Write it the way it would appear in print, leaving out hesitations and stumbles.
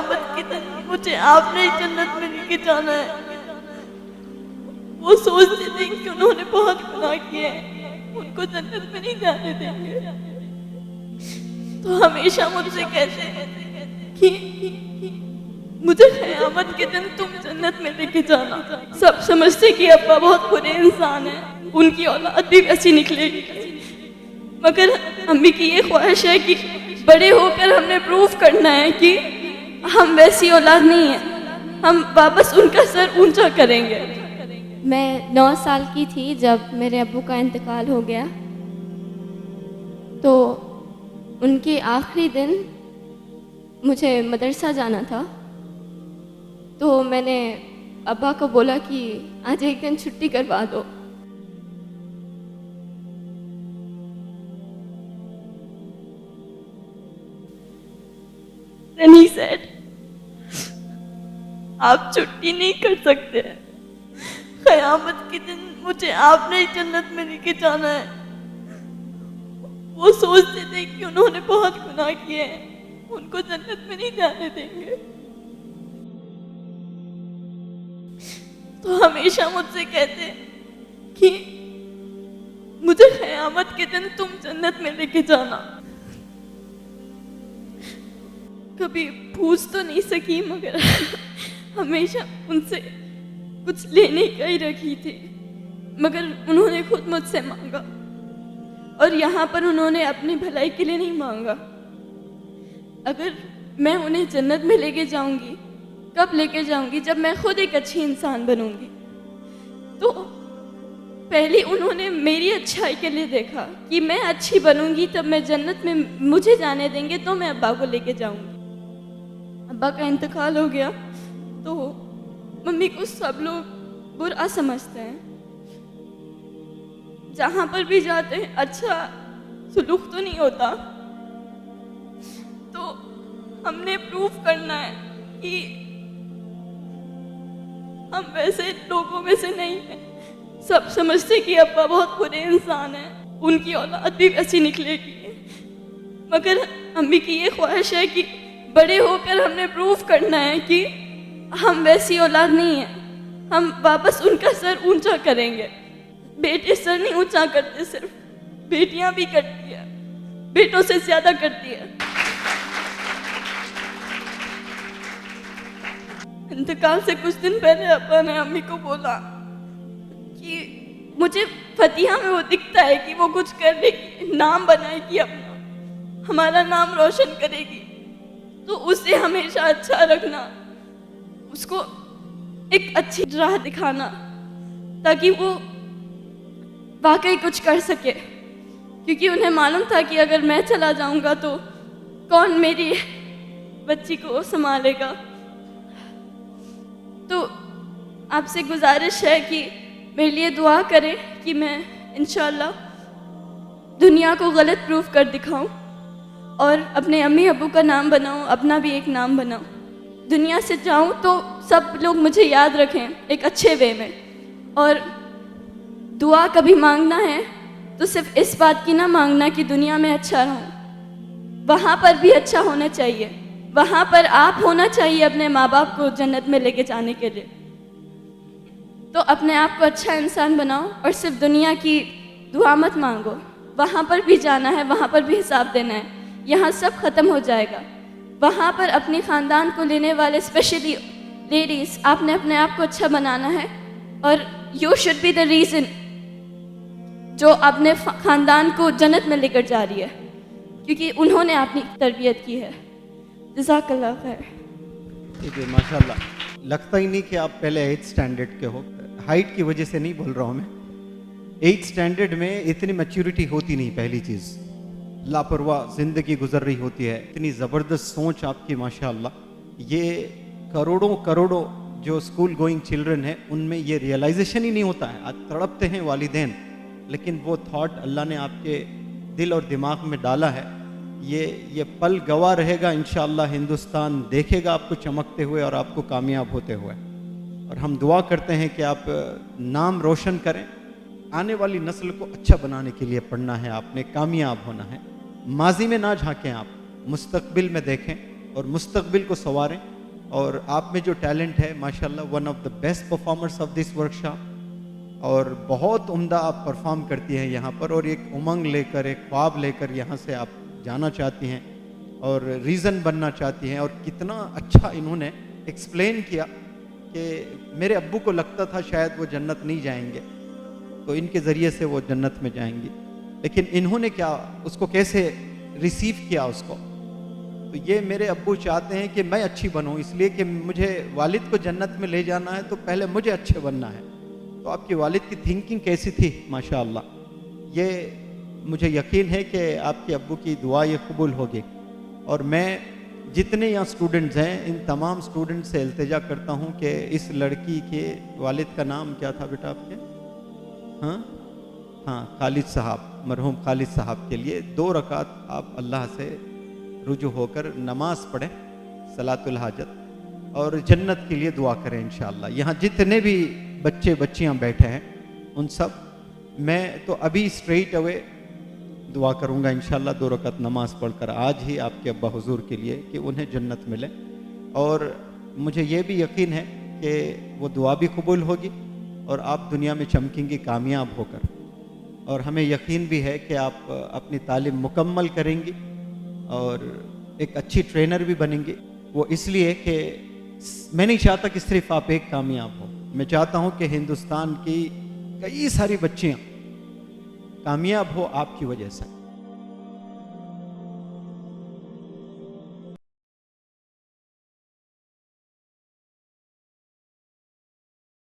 क़यामत के दिन मुझे आपने ही जन्नत में लेके जाना है। वो सोचते थे कि उन्होंने बहुत गुनाह किए हैं, उनको जन्नत में नहीं जाने देंगे, तो हमेशा मुझसे कहते हैं कि मुझे क़यामत के दिन तुम जन्नत में लेके जाना। सब समझते कि अब्बा बहुत बुरे इंसान हैं, उनकी औलाद भी वैसी निकलेगी, मगर अम्मी की ये ख्वाहिश है कि बड़े होकर हमने प्रूफ करना है कि हम वैसी औलाद नहीं हैं, हम वापस उनका सर ऊंचा करेंगे। मैं 9 साल की थी जब मेरे अब्बू का इंतकाल हो गया, तो उनके आखिरी दिन मुझे मदरसा जाना था, तो मैंने अब्बा को बोला कि आज एक दिन छुट्टी करवा दो। Then he said, आप छुट्टी नहीं कर सकते, क़यामत के दिन मुझे आपने ही जन्नत में लेके जाना है। वो सोचते थे कि उन्होंने बहुत गुनाह किए हैं, उनको जन्नत में नहीं जाने देंगे, तो हमेशा मुझसे कहते कि मुझे क़यामत के दिन तुम जन्नत में लेके जाना। कभी पूछ तो नहीं सकी, मगर हमेशा उनसे कुछ लेने का ही रखी थी, मगर उन्होंने खुद मुझसे मांगा, और यहाँ पर उन्होंने अपनी भलाई के लिए नहीं मांगा। अगर मैं उन्हें जन्नत में लेके जाऊंगी, कब लेके जाऊंगी? जब मैं खुद एक अच्छी इंसान बनूंगी। तो पहले उन्होंने मेरी अच्छाई के लिए देखा कि मैं अच्छी बनूंगी, तब मैं जन्नत में मुझे जाने देंगे, तो मैं अब्बा को लेके जाऊंगी। अब्बा का इंतकाल हो गया तो मम्मी को सब लोग बुरा समझते हैं, जहाँ पर भी जाते हैं अच्छा सुलूक तो नहीं होता, तो हमने प्रूफ करना है कि हम वैसे लोगों में से नहीं हैं। सब समझते कि अब्बा बहुत बुरे इंसान हैं, उनकी औलाद भी वैसी निकलेगी, मगर अम्मी की ये ख्वाहिश है कि बड़े होकर हमने प्रूफ करना है कि हम वैसी औलाद नहीं हैं, हम वापस उनका सर ऊंचा करेंगे। बेटे सर नहीं ऊंचा करते, सिर्फ बेटियां भी करती है, बेटों से ज्यादा करती है। इंतकाल से कुछ दिन पहले अब्बा ने अम्मी को बोला कि मुझे फतिहा में वो दिखता है कि वो कुछ कर लेगी, नाम बनाएगी अपना, हमारा नाम रोशन करेगी, तो उसे हमेशा अच्छा रखना, उसको एक अच्छी राह दिखाना, ताकि वो वाकई कुछ कर सके। क्योंकि उन्हें मालूम था कि अगर मैं चला जाऊंगा तो कौन मेरी बच्ची को संभालेगा। तो आपसे गुजारिश है कि मेरे लिए दुआ करें कि मैं इंशाल्लाह दुनिया को गलत प्रूफ कर दिखाऊं और अपने अम्मी अब्बू का नाम बनाऊं, अपना भी एक नाम बनाऊं। दुनिया से जाऊं तो सब लोग मुझे याद रखें एक अच्छे वे में। और दुआ कभी मांगना है तो सिर्फ इस बात की ना मांगना कि दुनिया में अच्छा रहूं, वहाँ पर भी अच्छा होना चाहिए, वहाँ पर आप होना चाहिए अपने माँ बाप को जन्नत में लेके जाने के लिए। तो अपने आप को अच्छा इंसान बनाओ और सिर्फ दुनिया की दुआ मत मांगो, वहाँ पर भी जाना है, वहाँ पर भी हिसाब देना है। यहाँ सब खत्म हो जाएगा, वहाँ पर अपने ख़ानदान को लेने वाले स्पेशली लेडीज़, आपने अपने आप को अच्छा बनाना है और you should be the reason जो अपने ख़ानदान को जन्नत में लेकर जा रही है, क्योंकि उन्होंने अपनी तरबियत की है। जज़ाकल्लाह खैर। ठीक है, माशाल्लाह। लगता ही नहीं कि आप पहले 8th स्टैंडर्ड के हो। हाइट की वजह से नहीं बोल रहा हूँ मैं, 8th स्टैंडर्ड में इतनी मैच्योरिटी होती नहीं। पहली चीज़, लापरवाह ज़िंदगी गुजर रही होती है। इतनी ज़बरदस्त सोच आपकी माशाल्लाह। ये करोड़ों करोड़ों जो स्कूल गोइंग चिल्ड्रन है उनमें ये रियलाइजेशन ही नहीं होता है। आज तड़पते हैं वालिदैन, लेकिन वो थॉट अल्लाह ने आपके दिल और दिमाग में डाला है। ये पल गवाह रहेगा इंशाअल्लाह। हिंदुस्तान देखेगा आपको चमकते हुए और आपको कामयाब होते हुए। और हम दुआ करते हैं कि आप नाम रोशन करें। आने वाली नस्ल को अच्छा बनाने के लिए पढ़ना है आपने, कामयाब होना है। माजी में ना झांकें आप, मुस्तकबिल में देखें। और मुस्तकबिल को संवारें। और आप में जो टैलेंट है माशाल्लाह, one of the best performers of this workshop, और बहुत उम्दा आप परफॉर्म करती हैं यहाँ पर, और एक उमंग लेकर, एक ख्वाब लेकर यहाँ से आप जाना चाहती हैं और रीज़न बनना चाहती हैं। और कितना अच्छा इन्होंने एक्सप्लेन किया कि मेरे अब्बू को लगता था शायद वो जन्नत नहीं जाएंगे, तो इनके ज़रिए से वो जन्नत में जाएंगी, लेकिन इन्होंने क्या उसको कैसे रिसीव किया उसको। तो ये मेरे अब्बू चाहते हैं कि मैं अच्छी बनूं, इसलिए कि मुझे वालिद को जन्नत में ले जाना है तो पहले मुझे अच्छे बनना है। तो आपके वालिद की थिंकिंग कैसी थी माशाअल्लाह, ये मुझे यकीन है कि आपके अब्बू की दुआ ये कबूल होगी। और मैं जितने यहाँ स्टूडेंट्स हैं, इन तमाम स्टूडेंट से इल्तिजा करता हूँ कि इस लड़की के वालिद का नाम क्या था बेटा आपके? हाँ, खालिद साहब, मरहूम खालिद साहब के लिए 2 रकात आप अल्लाह से रुजू होकर नमाज पढ़ें, सलातुल हाजत, और जन्नत के लिए दुआ करें इंशाअल्लाह। यहाँ जितने भी बच्चे बच्चियाँ बैठे हैं उन सब, मैं तो अभी स्ट्रेट अवे दुआ करूँगा इंशाअल्लाह 2 रकात नमाज पढ़कर आज ही आपके अब्बा हुजूर के लिए कि उन्हें जन्नत मिले। और मुझे ये भी यकीन है कि वो दुआ भी कबूल होगी और आप दुनिया में चमकेंगी कामयाब होकर। और हमें यकीन भी है कि आप अपनी तालीम मुकम्मल करेंगी और एक अच्छी ट्रेनर भी बनेंगी। वो इसलिए कि मैं नहीं चाहता कि सिर्फ आप एक कामयाब हो, मैं चाहता हूँ कि हिंदुस्तान की कई सारी बच्चियाँ कामयाब हो आपकी वजह से।